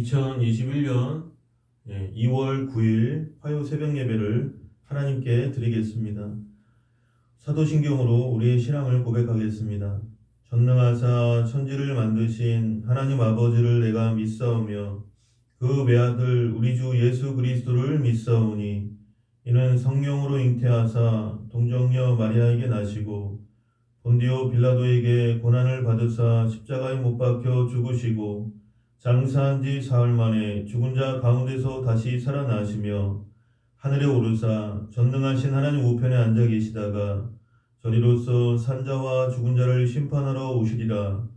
2021년 2월 9일 화요 새벽 예배를 하나님께 드리겠습니다. 사도신경으로 우리의 신앙을 고백하겠습니다. 전능하사 천지를 만드신 하나님 아버지를 내가 믿사오며 그 외아들 우리 주 예수 그리스도를 믿사오니 이는 성령으로 잉태하사 동정녀 마리아에게 나시고 본디오 빌라도에게 고난을 받으사 십자가에 못 박혀 죽으시고 장사한 지 사흘 만에 죽은 자 가운데서 다시 살아나시며 하늘에 오르사 전능하신 하나님 우편에 앉아 계시다가 저리로서 산자와 죽은 자를 심판하러 오시리라.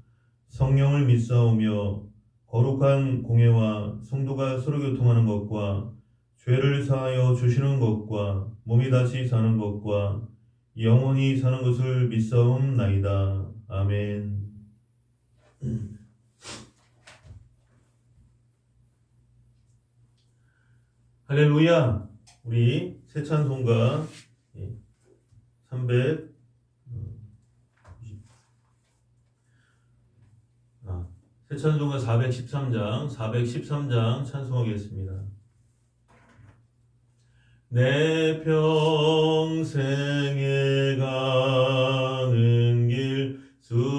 성령을 믿사오며 거룩한 공회와 성도가 서로 교통하는 것과 죄를 사하여 주시는 것과 몸이 다시 사는 것과 영원히 사는 것을 믿사옵나이다. 아멘. 할렐루야. 우리 새 찬송가 413장 찬송하겠습니다. 내 평생에 가는 길 순탄하여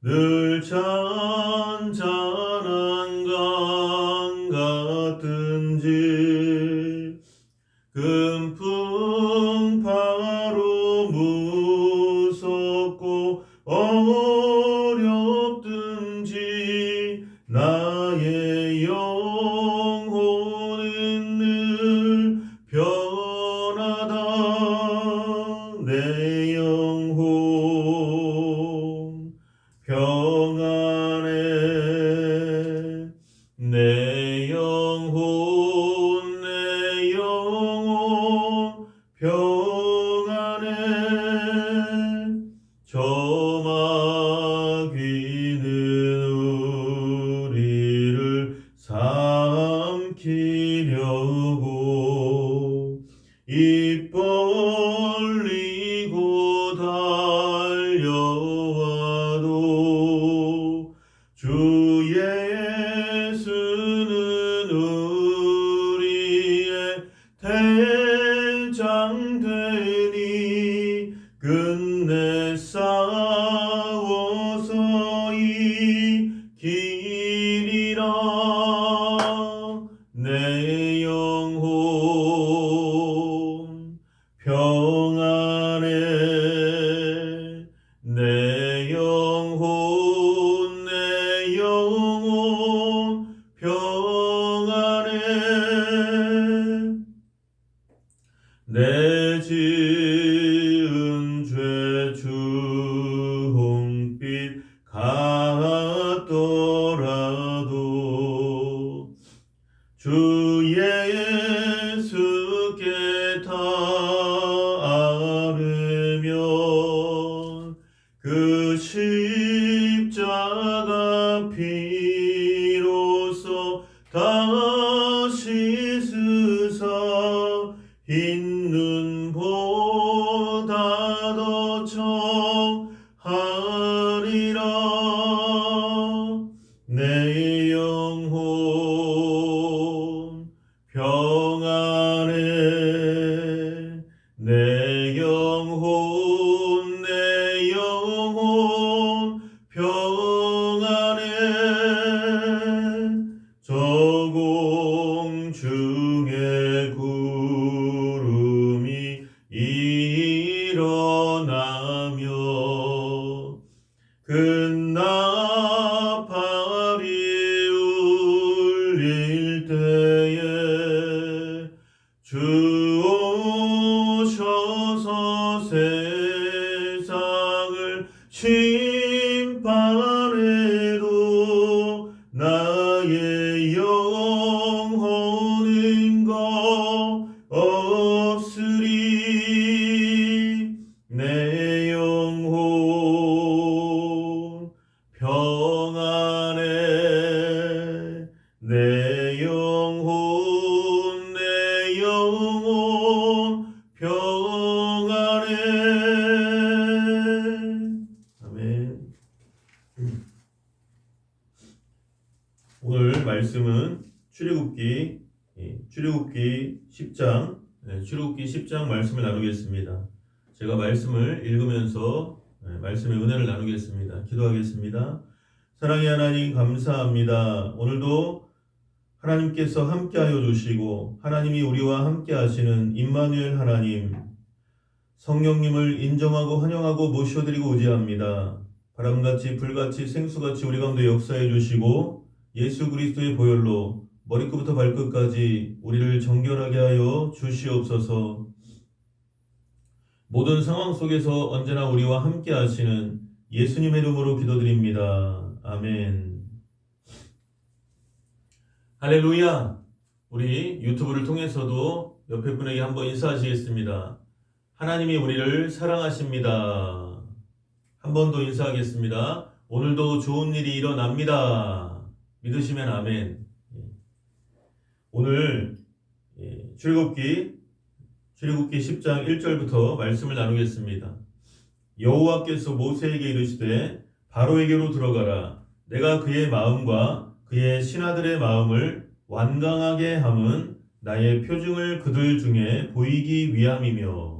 늘 잔잔한 강 같은지 금풍 바로 무섭고 어렵든지 나의 영혼은 늘 변하다. 내 영혼 평안해. 내 영혼 평안해. 저마귀는 우리를 삼키려고 입 벌리고 달려와도 주 예수는 우리의 대장 되니 끝내 싸워서 이기리라. 내 영혼 평안해. 내 영혼 평안해. 내 지은 죄 주홍빛 같더라도 주 예수께 다 아뢰면 그 십자가 피로써 다 씻으사 흰 눈보다 더 청하리라. 내 영혼 평안해. 내 영혼 평안해. 저공 중에 구름이 일어나며 큰 나팔이 울릴 때에 주 오셔서 세상을 심판해도 나의 영혼은 없으리. 내 영혼 평안해. 내 영혼 평안해. 오늘 말씀은 출애굽기 10장 출애굽기 10장 말씀을 나누겠습니다. 제가 말씀을 읽으면서 말씀의 은혜를 나누겠습니다. 기도하겠습니다. 사랑의 하나님 감사합니다. 오늘도 하나님께서 함께하여 주시고 하나님이 우리와 함께 하시는 임마누엘 하나님 성령님을 인정하고 환영하고 모셔드리고 의지합니다. 바람같이 불같이 생수같이 우리 가운데 역사해 주시고 예수 그리스도의 보혈로 머리끝부터 발끝까지 우리를 정결하게 하여 주시옵소서. 모든 상황 속에서 언제나 우리와 함께 하시는 예수님의 이름으로 기도드립니다. 아멘. 할렐루야. 우리 유튜브를 통해서도 옆에 분에게 한번 인사하시겠습니다. 하나님이 우리를 사랑하십니다. 한 번 더 인사하겠습니다. 오늘도 좋은 일이 일어납니다. 믿으시면 아멘. 오늘 출애굽기 10장 1절부터 말씀을 나누겠습니다. 여호와께서 모세에게 이르시되 바로에게로 들어가라. 내가 그의 마음과 그의 신하들의 마음을 완강하게 함은 나의 표징을 그들 중에 보이기 위함이며.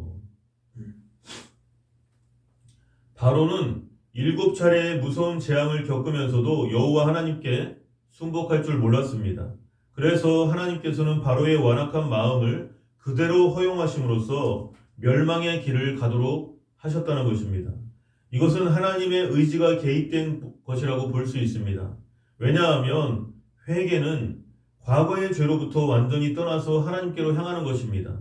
바로는 7차례의 무서운 재앙을 겪으면서도 여호와 하나님께 순복할 줄 몰랐습니다. 그래서 하나님께서는 바로의 완악한 마음을 그대로 허용하심으로써 멸망의 길을 가도록 하셨다는 것입니다. 이것은 하나님의 의지가 개입된 것이라고 볼 수 있습니다. 왜냐하면 회개는 과거의 죄로부터 완전히 떠나서 하나님께로 향하는 것입니다.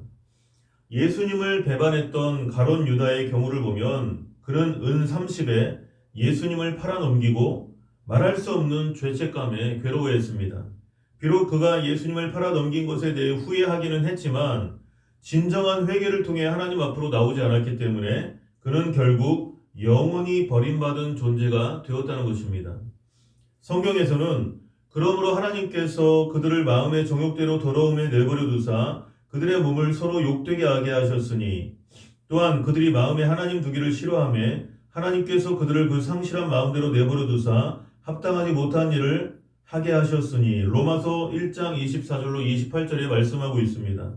예수님을 배반했던 가룟 유다의 경우를 보면 그는 은 30에 예수님을 팔아넘기고 말할 수 없는 죄책감에 괴로워했습니다. 비록 그가 예수님을 팔아넘긴 것에 대해 후회하기는 했지만 진정한 회개를 통해 하나님 앞으로 나오지 않았기 때문에 그는 결국 영원히 버림받은 존재가 되었다는 것입니다. 성경에서는 그러므로 하나님께서 그들을 마음의 정욕대로 더러움에 내버려 두사 그들의 몸을 서로 욕되게 하게 하셨으니 또한 그들이 마음에 하나님 두기를 싫어하며 하나님께서 그들을 그 상실한 마음대로 내버려 두사 합당하지 못한 일을 하게 하셨으니 로마서 1장 24절로 28절에 말씀하고 있습니다.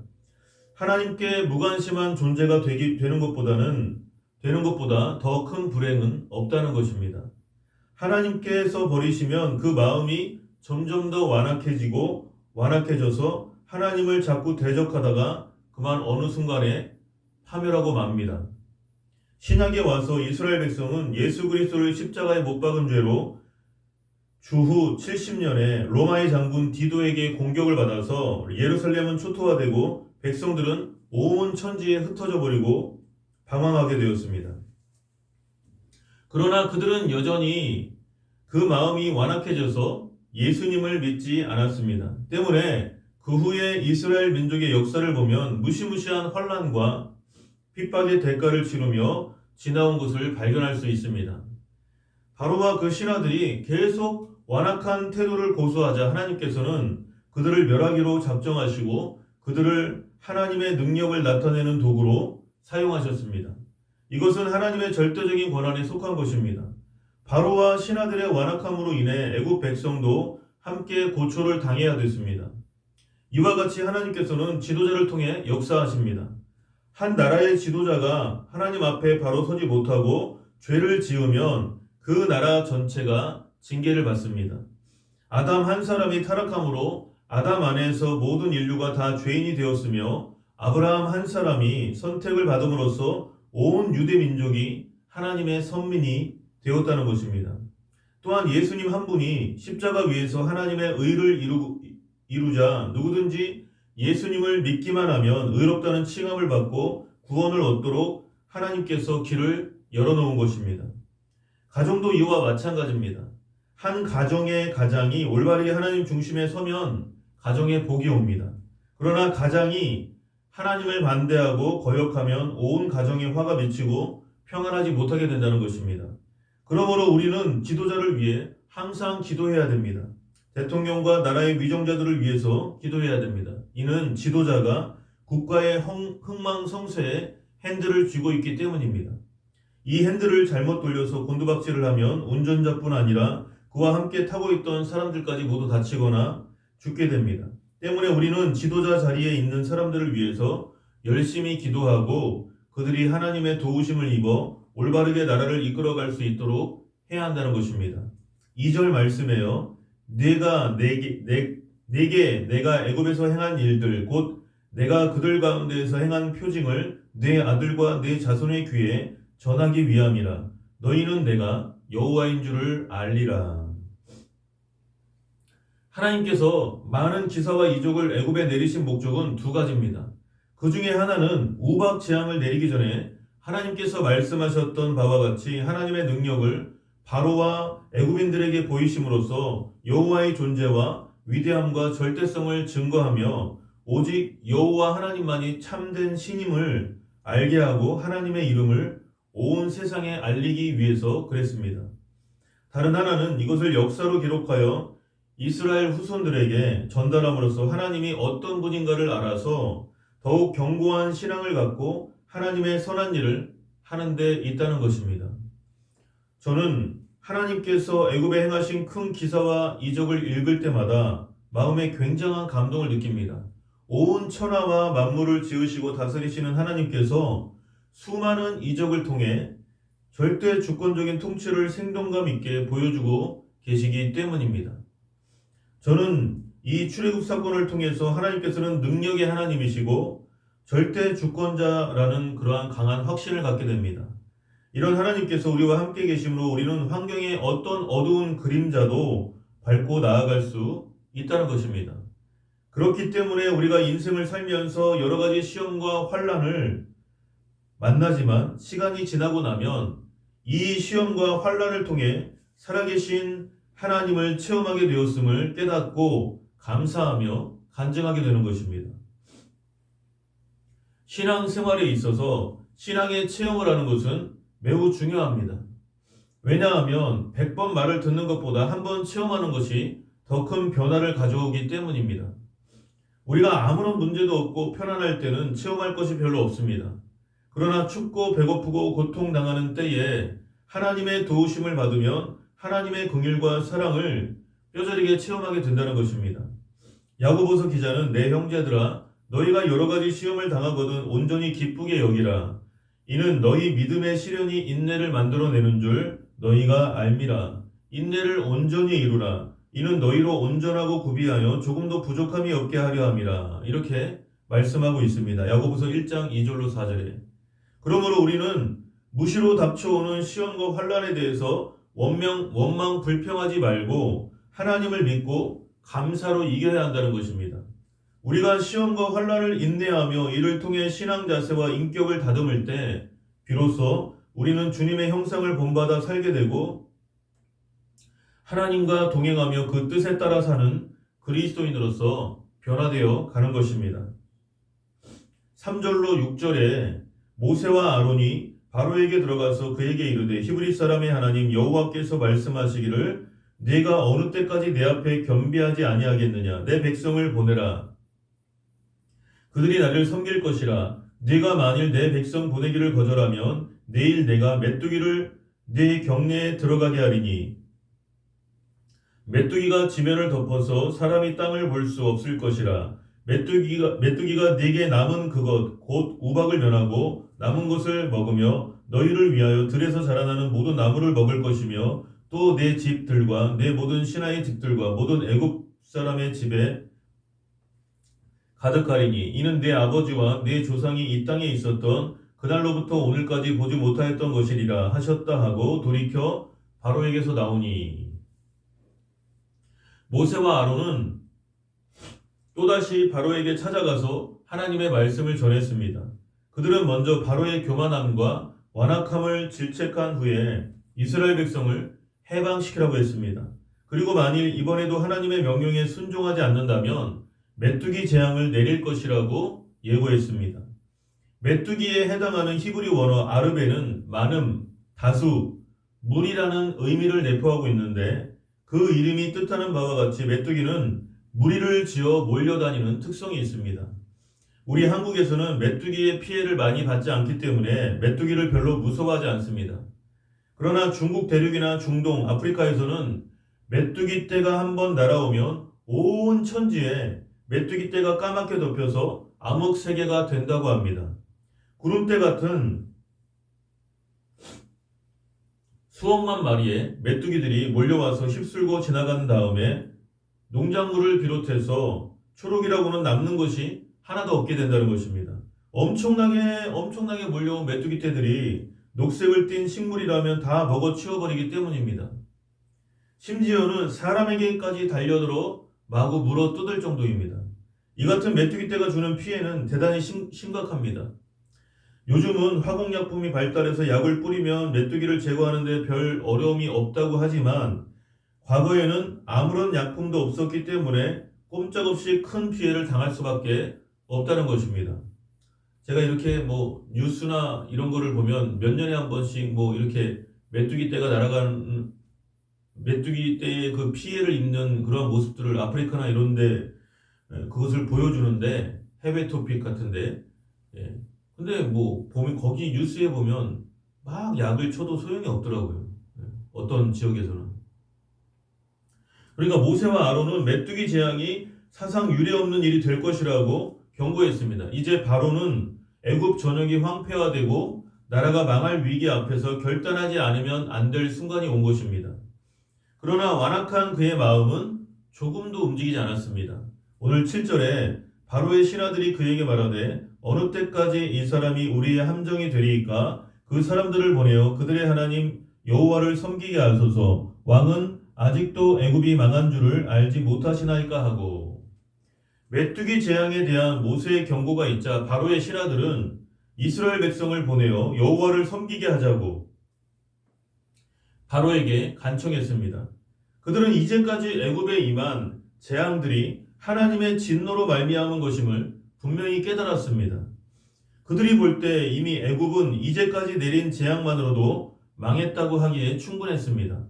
하나님께 무관심한 존재가 되는 것보다 더 큰 불행은 없다는 것입니다. 하나님께서 버리시면 그 마음이 점점 더 완악해져서 하나님을 자꾸 대적하다가 그만 어느 순간에 파멸하고 맙니다. 신약에 와서 이스라엘 백성은 예수 그리스도를 십자가에 못 박은 죄로 주후 70년에 로마의 장군 디도에게 공격을 받아서 예루살렘은 초토화되고 백성들은 온 천지에 흩어져 버리고 방황하게 되었습니다. 그러나 그들은 여전히 그 마음이 완악해져서 예수님을 믿지 않았습니다. 때문에 그 후에 이스라엘 민족의 역사를 보면 무시무시한 환난과 핍박의 대가를 치르며 지나온 것을 발견할 수 있습니다. 바로와 그 신하들이 계속 완악한 태도를 고수하자 하나님께서는 그들을 멸하기로 작정하시고 그들을 하나님의 능력을 나타내는 도구로 사용하셨습니다. 이것은 하나님의 절대적인 권한에 속한 것입니다. 바로와 신하들의 완악함으로 인해 애굽 백성도 함께 고초를 당해야 됐습니다. 이와 같이 하나님께서는 지도자를 통해 역사하십니다. 한 나라의 지도자가 하나님 앞에 바로 서지 못하고 죄를 지으면 그 나라 전체가 징계를 받습니다. 아담 한 사람이 타락함으로 아담 안에서 모든 인류가 다 죄인이 되었으며 아브라함 한 사람이 선택을 받음으로써 온 유대 민족이 하나님의 선민이 되었다는 것입니다. 또한 예수님 한 분이 십자가 위에서 하나님의 의를 이루자 누구든지 예수님을 믿기만 하면 의롭다는 칭함을 받고 구원을 얻도록 하나님께서 길을 열어놓은 것입니다. 가정도 이와 마찬가지입니다. 한 가정의 가장이 올바르게 하나님 중심에 서면 가정에 복이 옵니다. 그러나 가장이 하나님을 반대하고 거역하면 온 가정에 화가 미치고 평안하지 못하게 된다는 것입니다. 그러므로 우리는 지도자를 위해 항상 기도해야 됩니다. 대통령과 나라의 위정자들을 위해서 기도해야 됩니다. 이는 지도자가 국가의 흥망성쇠에 핸들을 쥐고 있기 때문입니다. 이 핸들을 잘못 돌려서 곤두박질을 하면 운전자뿐 아니라 그와 함께 타고 있던 사람들까지 모두 다치거나 죽게 됩니다. 때문에 우리는 지도자 자리에 있는 사람들을 위해서 열심히 기도하고 그들이 하나님의 도우심을 입어 올바르게 나라를 이끌어갈 수 있도록 해야 한다는 것입니다. 2절 말씀에요. 내가 애굽에서 행한 일들 곧 내가 그들 가운데에서 행한 표징을 내 아들과 내 자손의 귀에 전하기 위함이라. 너희는 내가 여호와인 줄을 알리라. 하나님께서 많은 기사와 이적을 애굽에 내리신 목적은 두 가지입니다. 그 중에 하나는 우박 재앙을 내리기 전에 하나님께서 말씀하셨던 바와 같이 하나님의 능력을 바로와 애굽인들에게 보이심으로써 여호와의 존재와 위대함과 절대성을 증거하며 오직 여호와 하나님만이 참된 신임을 알게 하고 하나님의 이름을 온 세상에 알리기 위해서 그랬습니다. 다른 하나는 이것을 역사로 기록하여 이스라엘 후손들에게 전달함으로써 하나님이 어떤 분인가를 알아서 더욱 견고한 신앙을 갖고 하나님의 선한 일을 하는 데 있다는 것입니다. 저는 하나님께서 애굽에 행하신 큰 기사와 이적을 읽을 때마다 마음에 굉장한 감동을 느낍니다. 온 천하와 만물을 지으시고 다스리시는 하나님께서 수많은 이적을 통해 절대 주권적인 통치를 생동감 있게 보여주고 계시기 때문입니다. 저는 이 출애굽 사건을 통해서 하나님께서는 능력의 하나님이시고 절대 주권자라는 그러한 강한 확신을 갖게 됩니다. 이런 하나님께서 우리와 함께 계심으로 우리는 환경의 어떤 어두운 그림자도 밟고 나아갈 수 있다는 것입니다. 그렇기 때문에 우리가 인생을 살면서 여러 가지 시험과 환난을 만나지만 시간이 지나고 나면 이 시험과 환난을 통해 살아계신 하나님을 체험하게 되었음을 깨닫고 감사하며 간증하게 되는 것입니다. 신앙생활에 있어서 신앙의 체험을 하는 것은 매우 중요합니다. 왜냐하면 100번 말을 듣는 것보다 한 번 체험하는 것이 더 큰 변화를 가져오기 때문입니다. 우리가 아무런 문제도 없고 편안할 때는 체험할 것이 별로 없습니다. 그러나 춥고 배고프고 고통당하는 때에 하나님의 도우심을 받으면 하나님의 긍휼과 사랑을 뼈저리게 체험하게 된다는 것입니다. 야고보서 기자는 내 형제들아 너희가 여러 가지 시험을 당하거든 온전히 기쁘게 여기라. 이는 너희 믿음의 시련이 인내를 만들어내는 줄 너희가 알미라. 인내를 온전히 이루라. 이는 너희로 온전하고 구비하여 조금도 부족함이 없게 하려 함이라. 이렇게 말씀하고 있습니다. 야고보서 1장 2절로 4절에. 그러므로 우리는 무시로 닥쳐오는 시험과 환난에 대해서 원망 불평하지 말고 하나님을 믿고 감사로 이겨야 한다는 것입니다. 우리가 시험과 환난을 인내하며 이를 통해 신앙 자세와 인격을 다듬을 때 비로소 우리는 주님의 형상을 본받아 살게 되고 하나님과 동행하며 그 뜻에 따라 사는 그리스도인으로서 변화되어 가는 것입니다. 3절로 6절에 모세와 아론이 바로에게 들어가서 그에게 이르되 히브리 사람의 하나님 여호와께서 말씀하시기를 네가 어느 때까지 내 앞에 겸비하지 아니하겠느냐. 내 백성을 보내라. 그들이 나를 섬길 것이라. 네가 만일 내 백성 보내기를 거절하면 내일 내가 메뚜기를 네 경내에 들어가게 하리니 메뚜기가 지면을 덮어서 사람이 땅을 볼 수 없을 것이라. 메뚜기가 네게 남은 그것 곧 우박을 면하고 남은 것을 먹으며 너희를 위하여 들에서 자라나는 모든 나무를 먹을 것이며 또 내 집들과 내 모든 신하의 집들과 모든 애굽 사람의 집에 가득하리니 이는 내 아버지와 내 조상이 이 땅에 있었던 그날로부터 오늘까지 보지 못하였던 것이리라 하셨다 하고 돌이켜 바로에게서 나오니. 모세와 아론은 또다시 바로에게 찾아가서 하나님의 말씀을 전했습니다. 그들은 먼저 바로의 교만함과 완악함을 질책한 후에 이스라엘 백성을 해방시키라고 했습니다. 그리고 만일 이번에도 하나님의 명령에 순종하지 않는다면 메뚜기 재앙을 내릴 것이라고 예고했습니다. 메뚜기에 해당하는 히브리 원어 아르베는 많음, 다수, 무리라는 의미를 내포하고 있는데 그 이름이 뜻하는 바와 같이 메뚜기는 무리를 지어 몰려다니는 특성이 있습니다. 우리 한국에서는 메뚜기의 피해를 많이 받지 않기 때문에 메뚜기를 별로 무서워하지 않습니다. 그러나 중국 대륙이나 중동, 아프리카에서는 메뚜기 떼가 한번 날아오면 온 천지에 메뚜기 떼가 까맣게 덮여서 암흑 세계가 된다고 합니다. 구름대 같은 수억만 마리의 메뚜기들이 몰려와서 휩쓸고 지나간 다음에 농작물을 비롯해서 초록이라고는 남는 것이 하나도 없게 된다는 것입니다. 엄청나게 몰려온 메뚜기 떼들이 녹색을 띤 식물이라면 다 먹어 치워버리기 때문입니다. 심지어는 사람에게까지 달려들어 마구 물어 뜯을 정도입니다. 이 같은 메뚜기 떼가 주는 피해는 대단히 심각합니다. 요즘은 화공약품이 발달해서 약을 뿌리면 메뚜기를 제거하는 데 별 어려움이 없다고 하지만 과거에는 아무런 약품도 없었기 때문에 꼼짝없이 큰 피해를 당할 수밖에 없다는 것입니다. 제가 이렇게 뉴스나 이런 거를 보면 몇 년에 한 번씩 이렇게 메뚜기 떼가 날아가는 메뚜기 떼의 그 피해를 입는 그런 모습들을 아프리카나 이런데 그것을 보여주는데 해외 토픽 같은데 근데 보면 거기 뉴스에 보면 막 약을 쳐도 소용이 없더라고요. 어떤 지역에서는. 그러니까 모세와 아론은 메뚜기 재앙이 사상 유례없는 일이 될 것이라고 경고했습니다. 이제 바로는 애굽 전역이 황폐화되고 나라가 망할 위기 앞에서 결단하지 않으면 안 될 순간이 온 것입니다. 그러나 완악한 그의 마음은 조금도 움직이지 않았습니다. 오늘 7절에 바로의 신하들이 그에게 말하되 어느 때까지 이 사람이 우리의 함정이 되리이까 그 사람들을 보내어 그들의 하나님 여호와를 섬기게 하소서. 왕은 아직도 애굽이 망한 줄을 알지 못하시나이까 하고. 메뚜기 재앙에 대한 모세의 경고가 있자 바로의 신하들은 이스라엘 백성을 보내어 여호와를 섬기게 하자고 바로에게 간청했습니다. 그들은 이제까지 애굽에 임한 재앙들이 하나님의 진노로 말미암은 것임을 분명히 깨달았습니다. 그들이 볼 때 이미 애굽은 이제까지 내린 재앙만으로도 망했다고 하기에 충분했습니다.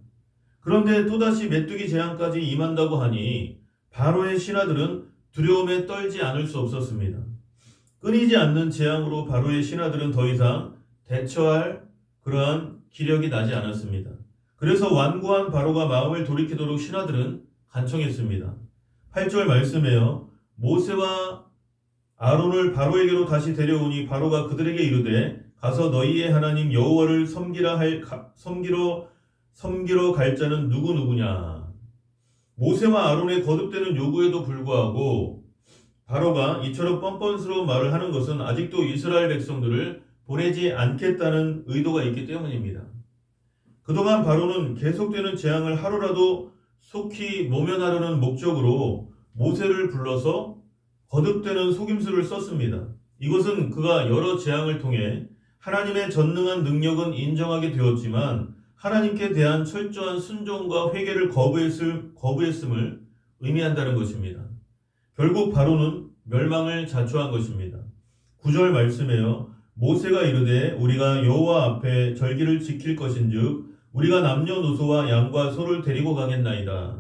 그런데 또다시 메뚜기 재앙까지 임한다고 하니 바로의 신하들은 두려움에 떨지 않을 수 없었습니다. 끊이지 않는 재앙으로 바로의 신하들은 더 이상 대처할 그러한 기력이 나지 않았습니다. 그래서 완고한 바로가 마음을 돌이키도록 신하들은 간청했습니다. 8절 말씀에요. 모세와 아론을 바로에게로 다시 데려오니 바로가 그들에게 이르되 가서 너희의 하나님 여호와를 섬기러 갈 자는 누구냐. 모세와 아론의 거듭되는 요구에도 불구하고 바로가 이처럼 뻔뻔스러운 말을 하는 것은 아직도 이스라엘 백성들을 보내지 않겠다는 의도가 있기 때문입니다. 그동안 바로는 계속되는 재앙을 하루라도 속히 모면하려는 목적으로 모세를 불러서 거듭되는 속임수를 썼습니다. 이것은 그가 여러 재앙을 통해 하나님의 전능한 능력은 인정하게 되었지만 하나님께 대한 철저한 순종과 회개를 거부했음을 의미한다는 것입니다. 결국 바로는 멸망을 자초한 것입니다. 9절 말씀에요. 모세가 이르되 우리가 여호와 앞에 절기를 지킬 것인즉 우리가 남녀노소와 양과 소를 데리고 가겠나이다.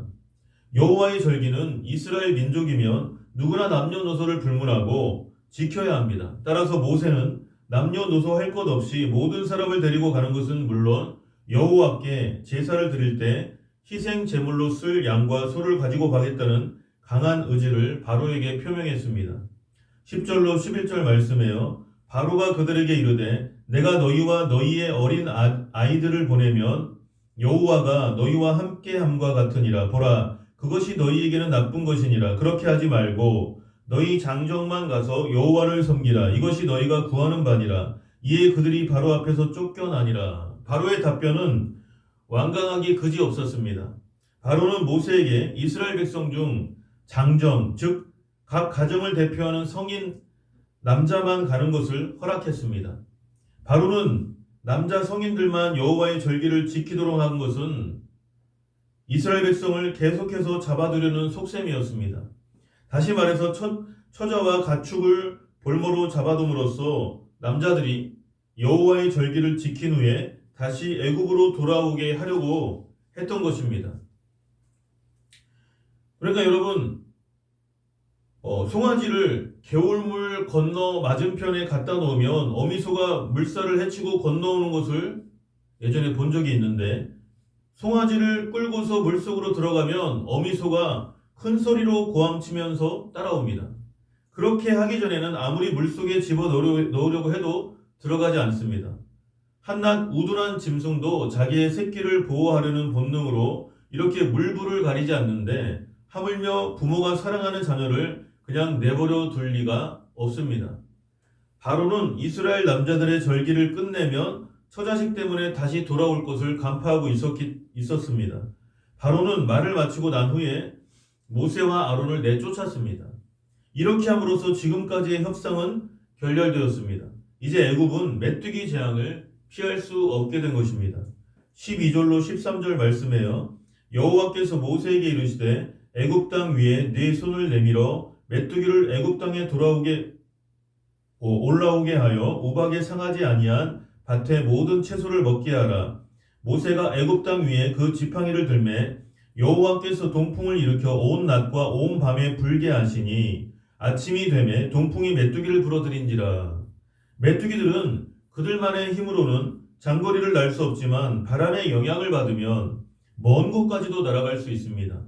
여호와의 절기는 이스라엘 민족이면 누구나 남녀노소를 불문하고 지켜야 합니다. 따라서 모세는 남녀노소 할 것 없이 모든 사람을 데리고 가는 것은 물론 여호와께 제사를 드릴 때 희생 제물로 쓸 양과 소를 가지고 가겠다는 강한 의지를 바로에게 표명했습니다. 10절로 11절 말씀에요. 바로가 그들에게 이르되 내가 너희와 너희의 어린 아이들을 보내면 여호와가 너희와 함께함과 같으니라. 보라 그것이 너희에게는 나쁜 것이니라. 그렇게 하지 말고 너희 장정만 가서 여호와를 섬기라. 이것이 너희가 구하는 바니라. 이에 그들이 바로 앞에서 쫓겨나니라. 바로의 답변은 완강하기 그지없었습니다. 바로는 모세에게 이스라엘 백성 중 장정, 즉 각 가정을 대표하는 성인 남자만 가는 것을 허락했습니다. 바로는 남자 성인들만 여호와의 절기를 지키도록 한 것은 이스라엘 백성을 계속해서 잡아두려는 속셈이었습니다. 다시 말해서 처자와 가축을 볼모로 잡아둠으로써 남자들이 여호와의 절기를 지킨 후에 다시 애굽으로 돌아오게 하려고 했던 것입니다. 그러니까 여러분 송아지를 개울물 건너 맞은편에 갖다 놓으면 어미소가 물살을 헤치고 건너오는 것을 예전에 본 적이 있는데 송아지를 끌고서 물속으로 들어가면 어미소가 큰 소리로 고함치면서 따라옵니다. 그렇게 하기 전에는 아무리 물속에 집어넣으려고 해도 들어가지 않습니다. 한낱 우둔한 짐승도 자기의 새끼를 보호하려는 본능으로 이렇게 물불을 가리지 않는데 하물며 부모가 사랑하는 자녀를 그냥 내버려 둘 리가 없습니다. 바로는 이스라엘 남자들의 절기를 끝내면 처자식 때문에 다시 돌아올 것을 간파하고 있었습니다. 바로는 말을 마치고 난 후에 모세와 아론을 내쫓았습니다. 이렇게 함으로써 지금까지의 협상은 결렬되었습니다. 이제 애굽은 메뚜기 재앙을 피할 수 없게 된 것입니다. 12절로 13절 말씀에요. 여호와께서 모세에게 이르시되 애굽 땅 위에 네 손을 내밀어 메뚜기를 애굽 땅에 올라오게 하여 우박에 상하지 아니한 밭의 모든 채소를 먹게 하라. 모세가 애굽 땅 위에 그 지팡이를 들매 여호와께서 동풍을 일으켜 온 낮과 온 밤에 불게 하시니 아침이 되매 동풍이 메뚜기를 불어들인지라. 메뚜기들은 그들만의 힘으로는 장거리를 날 수 없지만 바람의 영향을 받으면 먼 곳까지도 날아갈 수 있습니다.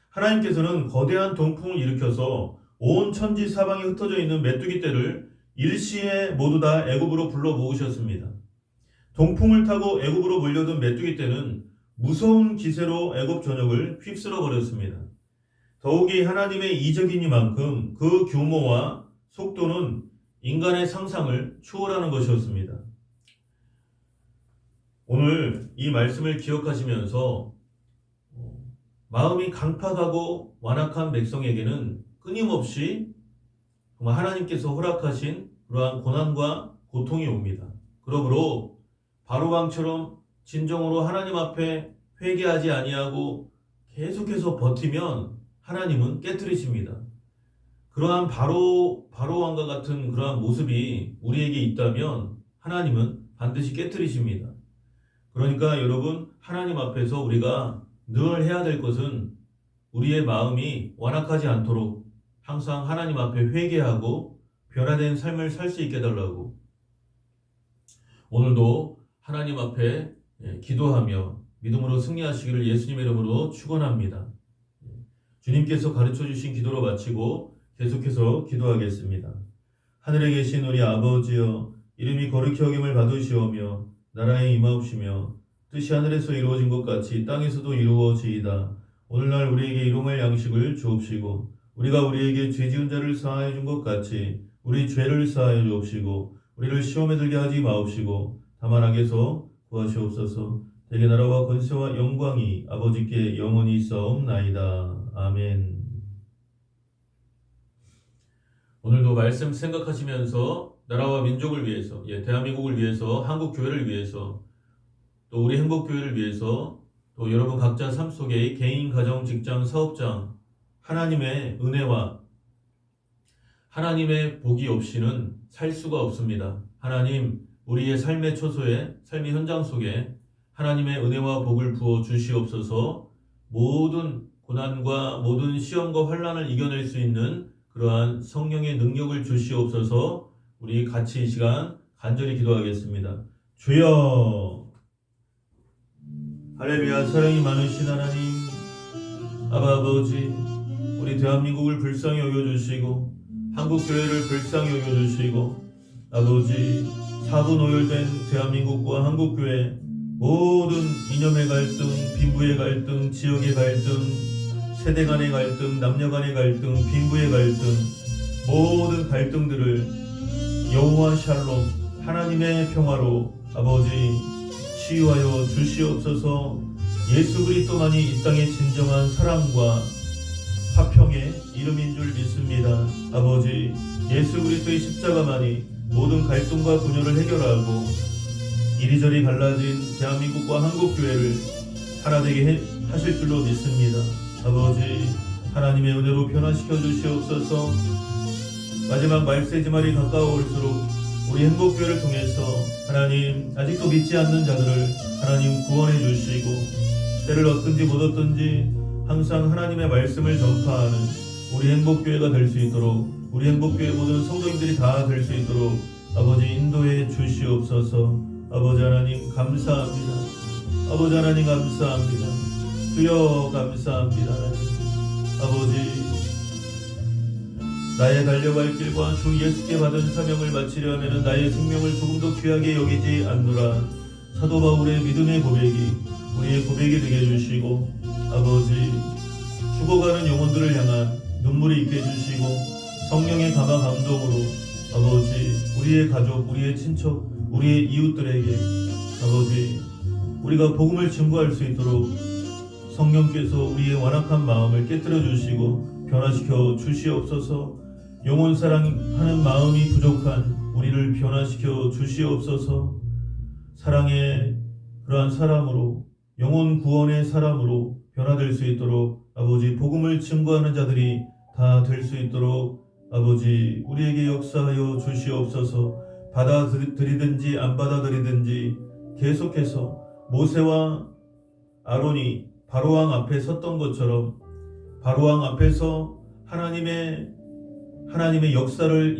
하나님께서는 거대한 동풍을 일으켜서 온 천지 사방에 흩어져 있는 메뚜기 떼를 일시에 모두 다 애굽으로 불러 모으셨습니다. 동풍을 타고 애굽으로 몰려든 메뚜기 떼는 무서운 기세로 애굽 전역을 휩쓸어 버렸습니다. 더욱이 하나님의 이적이니만큼 그 규모와 속도는 인간의 상상을 초월하는 것이었습니다. 오늘 이 말씀을 기억하시면서 마음이 강팍하고 완악한 백성에게는 끊임없이 정말 하나님께서 허락하신 그러한 고난과 고통이 옵니다. 그러므로 바로왕처럼 진정으로 하나님 앞에 회개하지 아니하고 계속해서 버티면 하나님은 깨뜨리십니다. 그러한 바로왕과 같은 그러한 모습이 우리에게 있다면 하나님은 반드시 깨뜨리십니다. 그러니까 여러분, 하나님 앞에서 우리가 늘 해야 될 것은 우리의 마음이 완악하지 않도록 항상 하나님 앞에 회개하고 변화된 삶을 살 수 있게 해달라고, 오늘도 하나님 앞에 기도하며 믿음으로 승리하시기를 예수님의 이름으로 축원합니다. 주님께서 가르쳐 주신 기도로 마치고 계속해서 기도하겠습니다. 하늘에 계신 우리 아버지여, 이름이 거룩히 여김을 받으시오며 나라에 임하옵시며 뜻이 하늘에서 이루어진 것 같이 땅에서도 이루어지이다. 오늘날 우리에게 일용할 양식을 주옵시고 우리가 우리에게 죄 지은 자를 사하여 준 것 같이 우리 죄를 사하여 주옵시고 우리를 시험에 들게 하지 마옵시고 다만 악에서 구하시옵소서. 대개 나라와 권세와 영광이 아버지께 영원히 있사옵나이다. 아멘. 오늘도 말씀 생각하시면서 나라와 민족을 위해서, 대한민국을 위해서, 한국교회를 위해서, 또 우리 행복교회를 위해서, 또 여러분 각자 삶 속에 개인, 가정, 직장, 사업장, 하나님의 은혜와 하나님의 복이 없이는 살 수가 없습니다. 하나님, 우리의 삶의 처소에, 삶의 현장 속에 하나님의 은혜와 복을 부어 주시옵소서. 모든 고난과 모든 시험과 환난을 이겨낼 수 있는 그러한 성령의 능력을 주시옵소서. 우리 같이 이 시간 간절히 기도하겠습니다. 주여, 할렐루야. 사랑이 많으신 하나님, 아버지, 우리 대한민국을 불쌍히 여겨주시고 한국교회를 불쌍히 여겨주시고 아버지, 사분 오열된 대한민국과 한국교회 모든 이념의 갈등, 빈부의 갈등, 지역의 갈등, 세대 간의 갈등, 남녀 간의 갈등, 빈부의 갈등, 모든 갈등들을 여호와 샬롬 하나님의 평화로 아버지 치유하여 주시옵소서. 예수 그리스도만이 이 땅의 진정한 사랑과 화평의 이름인 줄 믿습니다. 아버지, 예수 그리스도의 십자가만이 모든 갈등과 분열을 해결하고 이리저리 갈라진 대한민국과 한국교회를 하나 되게 하실 줄로 믿습니다. 아버지, 하나님의 은혜로 변화시켜 주시옵소서. 마지막 말세지말이 가까워올수록 우리 행복교회를 통해서 하나님, 아직도 믿지 않는 자들을 하나님 구원해 주시고 때를 얻든지 못 얻든지 항상 하나님의 말씀을 전파하는 우리 행복교회가 될 수 있도록, 우리 행복교회 모든 성도님들이 다 될 수 있도록 아버지 인도해 주시옵소서. 아버지 하나님 감사합니다. 아버지 하나님 감사합니다. 주여 감사합니다. 하나님. 아버지, 나의 달려갈 길과 주 예수께 받은 사명을 마치려 하면 나의 생명을 조금 더 귀하게 여기지 않노라. 사도 바울의 믿음의 고백이 우리의 고백이 되게 해주시고, 아버지, 죽어가는 영혼들을 향한 눈물이 있게 해주시고, 성령의 감화 감동으로 아버지, 우리의 가족, 우리의 친척, 우리의 이웃들에게 아버지, 우리가 복음을 증거할 수 있도록 성령께서 우리의 완악한 마음을 깨뜨려 주시고 변화시켜 주시옵소서. 영혼 사랑하는 마음이 부족한 우리를 변화시켜 주시옵소서. 사랑의 그러한 사람으로, 영혼 구원의 사람으로 변화될 수 있도록 아버지, 복음을 증거하는 자들이 다 될 수 있도록 아버지, 우리에게 역사하여 주시옵소서. 받아들이든지 안 받아들이든지 계속해서 모세와 아론이 바로왕 앞에 섰던 것처럼 바로왕 앞에서 하나님의 역사를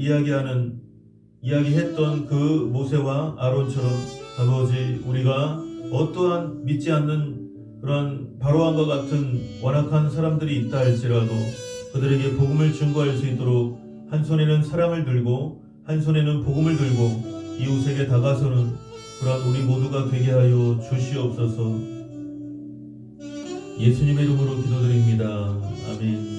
이야기했던 그 모세와 아론처럼 아버지, 우리가 어떠한 믿지 않는 그런 바로왕과 같은 완악한 사람들이 있다 할지라도 그들에게 복음을 증거할 수 있도록 한 손에는 사랑을 들고 한 손에는 복음을 들고 이웃에게 다가서는 그런 우리 모두가 되게 하여 주시옵소서. 예수님의 이름으로 기도드립니다. 아멘.